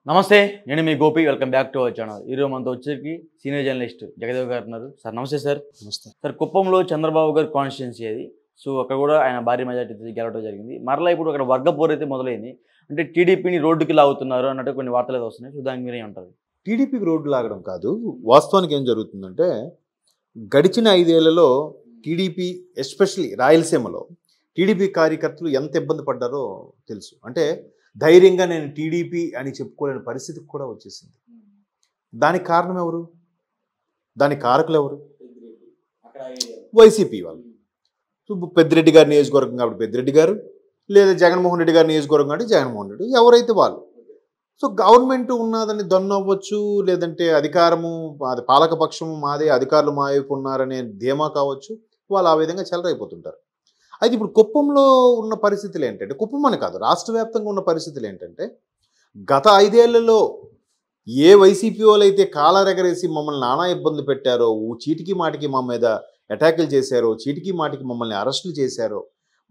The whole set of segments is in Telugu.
నమస్తే నేను మీ Gopi welcome back to our channel ఈరోజు మనతో వచ్చేసి సీనియర్ జర్నలిస్ట్ జగదేవ్ గారు ఉన్నారు సార్ నమస్తే సార్ నమస్తే సార్ కుప్పంలో చంద్రబాబు గారి కాన్స్టిట్యున్సీ అది సో అక్కడ కూడా ఆయన భారీ మెజార్టీ గెలవడం జరిగింది మరలా ఇప్పుడు అక్కడ వర్గ పోరు అయితే మొదలైంది అంటే టీడీపీని రోడ్డుకి లాగుతున్నారు అన్నట్టు కొన్ని వార్తలు అయితే వస్తున్నాయి సో దానికి మీరే ఉంటారు టీడీపీకి రోడ్డు లాగడం కాదు వాస్తవానికి ఏం జరుగుతుందంటే గడిచిన 5 ఏళ్లలో టీడీపీ ఎస్పెషల్లీ రాయలసీమలో టీడీపీ కార్యకర్తలు ఎంత ఇబ్బంది పడ్డారో తెలుసు అంటే ధైర్యంగా నేను టీడీపీ అని చెప్పుకోలేని పరిస్థితికి కూడా వచ్చేసింది దానికి కారణం ఎవరు దానికి కారకులు ఎవరు వైసీపీ వాళ్ళు సో పెద్దిరెడ్డి గారి నియోజకవర్గం కాబట్టి పెద్దిరెడ్డి గారు లేదా జగన్మోహన్ రెడ్డి గారి నియోజకవర్గం కాబట్టి జగన్మోహన్ రెడ్డి ఎవరైతే వాళ్ళు సో గవర్నమెంట్ ఉన్నదని దొన్నవ్వచ్చు లేదంటే అధికారము అది పాలకపక్షము మాదే అధికారులు మా వైపు ఉన్నారనే ధీమా కావచ్చు వాళ్ళు ఆ విధంగా చెలరైపోతుంటారు అయితే ఇప్పుడు కుప్పంలో ఉన్న పరిస్థితులు ఏంటంటే కుప్పం అని కాదు రాష్ట్ర వ్యాప్తంగా ఉన్న పరిస్థితులు ఏంటంటే గత 5 ఏళ్లలో ఏ వైసీపీ వాళ్ళు అయితే కాలరెగరేసి మమ్మల్ని నానా ఇబ్బంది పెట్టారో చీటికి మాటికి మా మీద అటాకులు చేశారో చీటికి మాటికి మమ్మల్ని అరెస్టులు చేశారో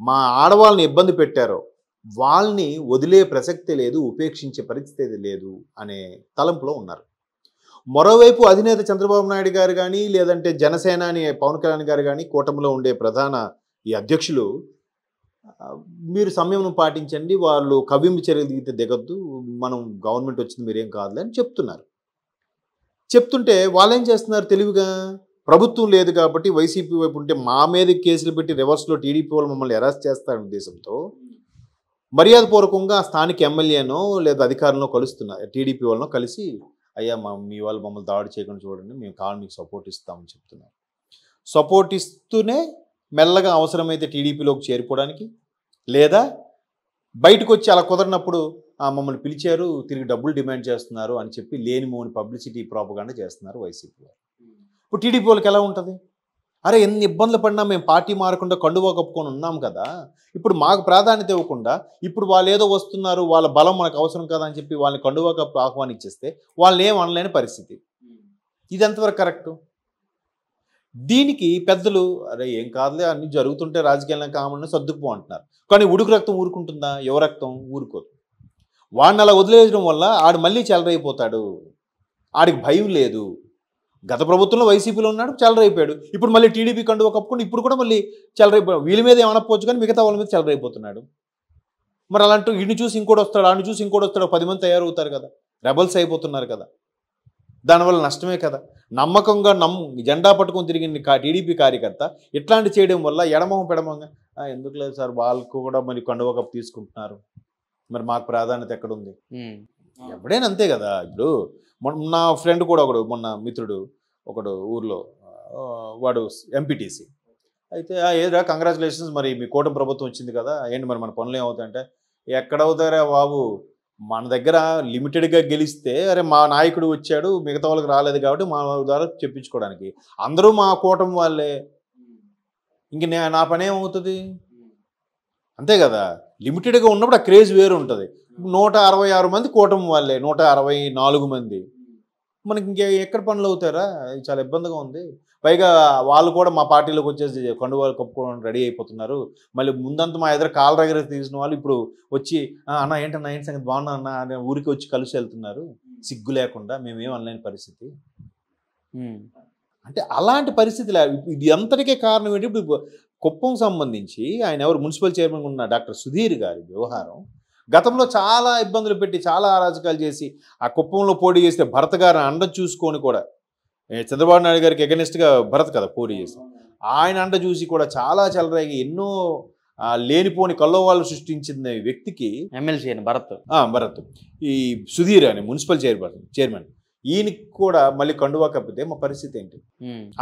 మా ఆడవాళ్ళని ఇబ్బంది పెట్టారో వాళ్ళని వదిలే ప్రసక్తే లేదు ఉపేక్షించే పరిస్థితి లేదు అనే తలంపులో ఉన్నారు మరోవైపు అధినేత చంద్రబాబు నాయుడు గారు కానీ లేదంటే జనసేన అని పవన్ కళ్యాణ్ గారు కానీ కూటమిలో ఉండే ప్రధాన ఈ అధ్యక్షులు మీరు సంయమనం పాటించండి వాళ్ళు కవ్వింపు చర్యలు దిగితే దిగొద్దు మనం గవర్నమెంట్ వచ్చింది మీరేం కాదులే అని చెప్తున్నారు చెప్తుంటే వాళ్ళు ఏం చేస్తున్నారు తెలివిగా ప్రభుత్వం లేదు కాబట్టి వైసీపీ వైపు ఉంటే మా మీద కేసులు పెట్టి రివర్స్లో టీడీపీ వాళ్ళు మమ్మల్ని అరెస్ట్ చేస్తారనే ఉద్దేశంతో మర్యాదపూర్వకంగా స్థానిక ఎమ్మెల్యేనో లేదా అధికారంలో కలుస్తున్నారు టీడీపీ వాళ్ళనో కలిసి అయ్యా మీ వాళ్ళు మమ్మల్ని దాడి చేయకుండా చూడండి మేము కావాలి మీకు సపోర్ట్ ఇస్తామని చెప్తున్నారు సపోర్ట్ ఇస్తూనే మెల్లగా అవసరమైతే టీడీపీలోకి చేరిపోవడానికి లేదా బయటకు వచ్చి అలా కుదరినప్పుడు మమ్మల్ని పిలిచారు తిరిగి డబ్బులు డిమాండ్ చేస్తున్నారు అని చెప్పి లేనిమోని పబ్లిసిటీ ప్రాపగాండా చేస్తున్నారు వైసీపీ వాళ్ళు ఇప్పుడు టీడీపీ వాళ్ళకి ఎలా ఉంటుంది అరే ఎన్ని ఇబ్బందులు పడినా మేము పార్టీ మారకుండా కండువా కప్పుకొని ఉన్నాం కదా ఇప్పుడు మాకు ప్రాధాన్యత ఇవ్వకుండా ఇప్పుడు వాళ్ళు ఏదో వస్తున్నారు వాళ్ళ బలం మనకు అవసరం కదా అని చెప్పి వాళ్ళని కండువా కప్పు ఆహ్వానించేస్తే వాళ్ళని ఏం అనలేని పరిస్థితి ఇది ఎంతవరకు కరెక్టు దీనికి పెద్దలు అరే ఏం కాదులే అన్ని జరుగుతుంటే రాజకీయాలను కామని సర్దుకుపో అంటున్నారు కానీ ఉడుకు రక్తం ఊరుకుంటుందా యువ రక్తం ఊరుకోదు వాడిని అలా వదిలేయడం వల్ల ఆడు మళ్ళీ చెలరైపోతాడు ఆడికి భయం లేదు గత ప్రభుత్వంలో వైసీపీలో ఉన్నాడు చెలరైపోయాడు ఇప్పుడు మళ్ళీ టీడీపీ కండువా కప్పుకొని ఇప్పుడు కూడా మళ్ళీ చెలరైపోయాడు వీళ్ళ మీద ఏమనకపోవచ్చు కానీ మిగతా వాళ్ళ మీద చెలరైపోతున్నాడు మరి అలాంటి వీడిని చూసి ఇంకోటి వస్తాడు ఆడిని చూసి ఇంకోటి వస్తాడు 10 మంది తయారవుతారు కదా రెబల్స్ అయిపోతున్నారు కదా దానివల్ల నష్టమే కదా నమ్మకంగా జెండా పట్టుకొని తిరిగిన టీడీపీ కార్యకర్త ఇట్లాంటి చేయడం వల్ల ఎడమొహం పెడమంగా ఎందుకు లేదు సార్ వాళ్ళకు కూడా మరి కండువా కప్పు తీసుకుంటున్నారు మరి మాకు ప్రాధాన్యత ఎక్కడుంది ఎప్పుడైనా అంతే కదా ఇప్పుడు నా ఫ్రెండ్ కూడా మొన్న మిత్రుడు ఒకడు ఊర్లో వాడు ఎంపీటీసీ అయితే ఏదిరా కంగ్రాచులేషన్స్ మరి మీ కూటమి ప్రభుత్వం వచ్చింది కదా ఏంటి మరి మన పనులు ఏమవుతాయంటే ఎక్కడవుతారా బాబు మన దగ్గర లిమిటెడ్గా గెలిస్తే అరే మా నాయకుడు వచ్చాడు మిగతా వాళ్ళకి రాలేదు కాబట్టి మా ద్వారా చెప్పించుకోవడానికి అందరూ మా కూటమి వాళ్ళే ఇంక నా పని ఏమవుతుంది అంతే కదా లిమిటెడ్గా ఉన్నప్పుడు ఆ క్రేజ్ వేరు ఉంటుంది 166 మంది కూటమి వాళ్ళే 164 మంది మనకి ఇంకే ఎక్కడ పనులు అవుతారా చాలా ఇబ్బందిగా ఉంది పైగా వాళ్ళు కూడా మా పార్టీలోకి వచ్చేసి కండువాలు కప్పుకోవడానికి రెడీ అయిపోతున్నారు మళ్ళీ ముందంతా మా ఎదురు కాళ్ళ దగ్గర తీసిన వాళ్ళు ఇప్పుడు వచ్చి అన్న ఏంటన్నా ఏంటి సంగతి బాగున్నా అన్న అనే ఊరికి వచ్చి కలిసి వెళ్తున్నారు సిగ్గు లేకుండా మేమేం అనలేని పరిస్థితి అంటే అలాంటి పరిస్థితులు ఇది అంతటికే కారణం ఏంటి ఇప్పుడు కుప్పం సంబంధించి ఆయన ఎవరు మున్సిపల్ చైర్మన్ ఉన్న డాక్టర్ సుధీర్ గారి వ్యవహారం గతంలో చాలా ఇబ్బందులు పెట్టి చాలా అరాజకాలు చేసి ఆ కుప్పంలో పోటీ చేస్తే భరత్ గారిని అండ చూసుకొని కూడా చంద్రబాబు నాయుడు గారికి ఎగనెస్ట్గా భరత్ కదా పోటీ చేసి ఆయన అండ చూసి కూడా చాలా చెలరేగి ఎన్నో లేనిపోని కల్లోవాళ్ళు సృష్టించిన వ్యక్తికి ఎమ్మెల్సీ అని భరత్ ఈ సుధీర్ అని మున్సిపల్ చైర్మన్ ఈయనకి కూడా మళ్ళీ కండువా కప్పితే మా పరిస్థితి ఏంటి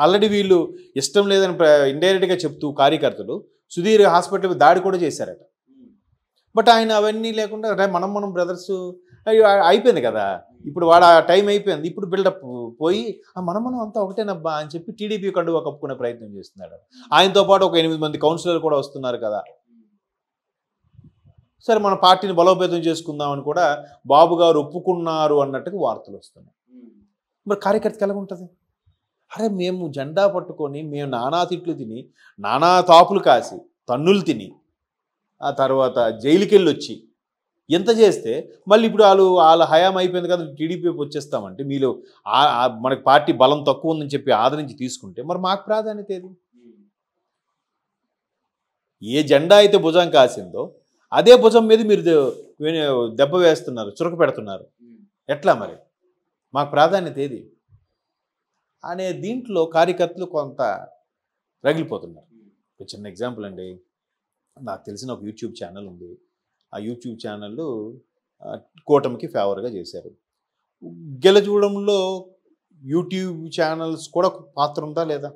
ఆల్రెడీ వీళ్ళు ఇష్టం లేదని ఇండైరెక్ట్గా చెప్తూ కార్యకర్తలు సుధీర్ హాస్పిటల్ దాడి కూడా చేశారట బట్ ఆయన అవన్నీ లేకుండా మనం బ్రదర్స్ అయిపోయింది కదా ఇప్పుడు వాడు ఆ టైం అయిపోయింది ఇప్పుడు బిల్డప్ పోయి మనం అంతా ఒకటేనబ్బా అని చెప్పి టీడీపీ కండువా కప్పుకునే ప్రయత్నం చేస్తున్నాడు ఆయనతో పాటు ఒక 8 మంది కౌన్సిలర్లు కూడా వస్తున్నారు కదా సరే మన పార్టీని బలోపేతం చేసుకుందామని కూడా బాబు గారు ఒప్పుకున్నారు అన్నట్టుగా వార్తలు వస్తున్నాయి మరి కార్యకర్తకి ఎలా ఉంటుంది అరే మేము జెండా పట్టుకొని మేము నానా తిట్లు తిని నానా తాపులు కాసి తన్నులు తిని ఆ తర్వాత జైలుకి వెళ్ళి వచ్చి ఎంత చేస్తే మళ్ళీ ఇప్పుడు వాళ్ళ హయాం అయిపోయింది కదా టీడీపీ వచ్చేస్తామంటే మీరు మనకి పార్టీ బలం తక్కువ ఉందని చెప్పి ఆదరించి తీసుకుంటే మరి మాకు ప్రాధాన్యత ఏది? ఏ జెండా అయితే భుజం కాసిందో అదే భుజం మీద మీరు దెబ్బ వేస్తున్నారు, చురక పెడుతున్నారు. ఎట్లా మరి మాకు ప్రాధాన్యత ఏది అనే దీంట్లో కార్యకర్తలు కొంత రగిలిపోతున్నారు. ఒక చిన్న ఎగ్జాంపుల్ అండి, నాకు తెలిసిన ఒక యూట్యూబ్ ఛానల్ ఉంది. ఆ యూట్యూబ్ ఛానళ్ళు కూటమికి ఫేవర్గా చేశారు. గెలచడంలో యూట్యూబ్ ఛానల్స్ కూడా పాత్ర ఉందా లేదా?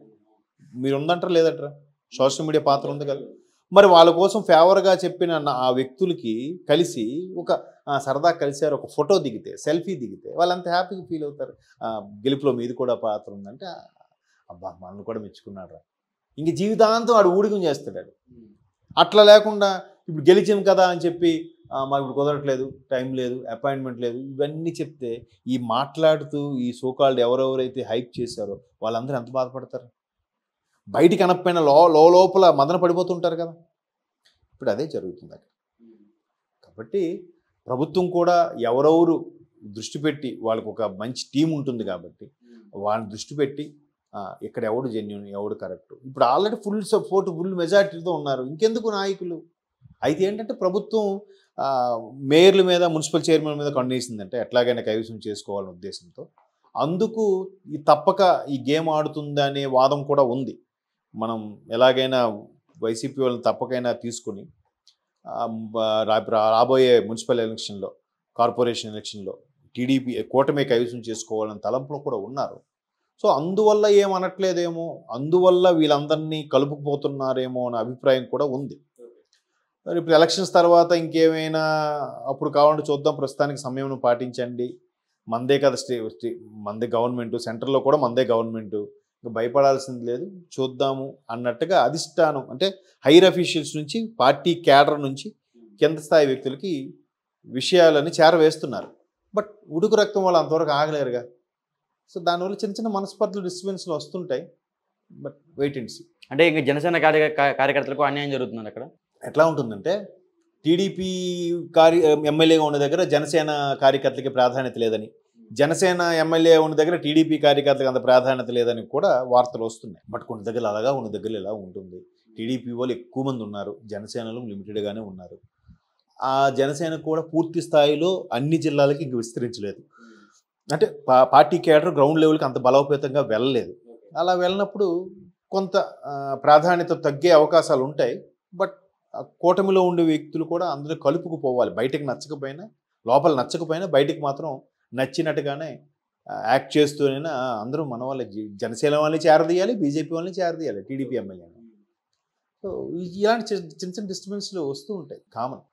మీరు ఉందంటారా లేదంటారా? సోషల్ మీడియా పాత్ర ఉంది కదా. మరి వాళ్ళ కోసం ఫేవర్గా చెప్పిన ఆ వ్యక్తులకి కలిసి ఒక సరదా కలిసారు, ఒక ఫోటో దిగితే, సెల్ఫీ దిగితే వాళ్ళంత హ్యాపీగా ఫీల్ అవుతారు. గెలుపులో మీది కూడా పాత్ర ఉందంటే అబ్బా మనల్ని కూడా మెచ్చుకున్నాడు. ఇంక జీవితాంతం వాడు ఊడికం చేస్తాడు. అట్లా లేకుండా ఇప్పుడు గెలిచాం కదా అని చెప్పి మాకు ఇప్పుడు కుదరట్లేదు, టైం లేదు, అపాయింట్మెంట్ లేదు, ఇవన్నీ చెప్తే ఈ మాట్లాడుతూ ఈ సోకాల్డ్ ఎవరెవరైతే హైప్ చేశారో వాళ్ళందరూ ఎంత బాధపడతారు? బయటికి అనకపోయినా లోపల మదన పడిపోతుంటారు కదా. ఇప్పుడు అదే జరుగుతుంది అక్కడ. కాబట్టి ప్రభుత్వం కూడా ఎవరెవరు దృష్టి పెట్టి వాళ్ళకు ఒక మంచి టీం ఉంటుంది కాబట్టి వాళ్ళని దృష్టి పెట్టి ఇక్కడ ఎవడు జెన్యూన్, ఎవడు కరెక్ట్. ఇప్పుడు ఆల్రెడీ ఫుల్ సపోర్ట్, ఫుల్ మెజార్టీతో ఉన్నారు. ఇంకెందుకు నాయకులు? అయితే ఏంటంటే ప్రభుత్వం మేయర్ల మీద, మున్సిపల్ చైర్మన్ మీద కన్నేసిందంటే ఎట్లాగైనా కైవసం చేసుకోవాలనే ఉద్దేశంతో అందుకు తప్పక ఈ గేమ్ ఆడుతుందనే వాదం కూడా ఉంది. మనం ఎలాగైనా వైసీపీ వాళ్ళని తప్పకైనా తీసుకుని రాబోయే మున్సిపల్ ఎలక్షన్లో, కార్పొరేషన్ ఎలక్షన్లో టీడీపీ కూటమి కైవసం చేసుకోవాలని తలంపులో కూడా ఉన్నారు. సో అందువల్ల ఏమనట్లేదేమో, అందువల్ల వీళ్ళందరినీ కలుపుకుపోతున్నారేమో అనే అభిప్రాయం కూడా ఉంది. మరి ఇప్పుడు ఎలక్షన్స్ తర్వాత ఇంకేమైనా అప్పుడు కావాలంటే చూద్దాం, ప్రస్తుతానికి సమయం పాటించండి, మందే కదా మందే గవర్నమెంట్, సెంటర్లో కూడా మందే గవర్నమెంట్, ఇంకా భయపడాల్సింది లేదు, చూద్దాము అన్నట్టుగా అధిష్టానం అంటే హైయర్ అఫీషియల్స్ నుంచి, పార్టీ క్యాడర్ నుంచి కింద స్థాయి వ్యక్తులకి విషయాలని చేరవేస్తున్నారు. బట్ ఉడుకు రక్తం వాళ్ళు అంతవరకు ఆగలేరుగా. సో దానివల్ల చిన్న చిన్న మనస్పర్ధలు, డిస్టర్బెన్స్లు వస్తుంటాయి. But wait and see. అంటే ఇంకా జనసేన కార్యకర్తలకు అన్యాయం జరుగుతుంది అక్కడ. ఎట్లా ఉంటుందంటే టీడీపీ ఎమ్మెల్యేగా ఉన్న దగ్గర జనసేన కార్యకర్తలకి ప్రాధాన్యత లేదని, జనసేన ఎమ్మెల్యే ఉన్న దగ్గర టీడీపీ కార్యకర్తలకు అంత ప్రాధాన్యత లేదని కూడా వార్తలు వస్తున్నాయి. బట్ కొన్ని దగ్గర అలాగా, ఉన్న దగ్గర ఇలా ఉంటుంది. టీడీపీ వాళ్ళు ఎక్కువ మంది ఉన్నారు, జనసేనలో లిమిటెడ్గానే ఉన్నారు. ఆ జనసేన కూడా పూర్తి స్థాయిలో అన్ని జిల్లాలకి ఇంక విస్తరించలేదు. అంటే పార్టీ కేడర్ గ్రౌండ్ లెవెల్కి అంత బలోపేతంగా వెళ్ళలేదు. అలా వెళ్ళినప్పుడు కొంత ప్రాధాన్యత తగ్గే అవకాశాలు ఉంటాయి. బట్ కూటమిలో ఉండే వ్యక్తులు కూడా అందరూ కలుపుకుపోవాలి. బయటకు నచ్చకపోయినా, లోపల నచ్చకపోయినా బయటికి మాత్రం నచ్చినట్టుగానే యాక్ట్ చేస్తూనైనా అందరూ మన వాళ్ళ జనసేన వాళ్ళని చేరదీయాలి, బీజేపీ వాళ్ళని చేరదీయాలి, టీడీపీ ఎమ్మెల్యేని. సో ఇలాంటి చిన్న చిన్న డిస్టర్బెన్స్లు వస్తూ ఉంటాయి, కామన్.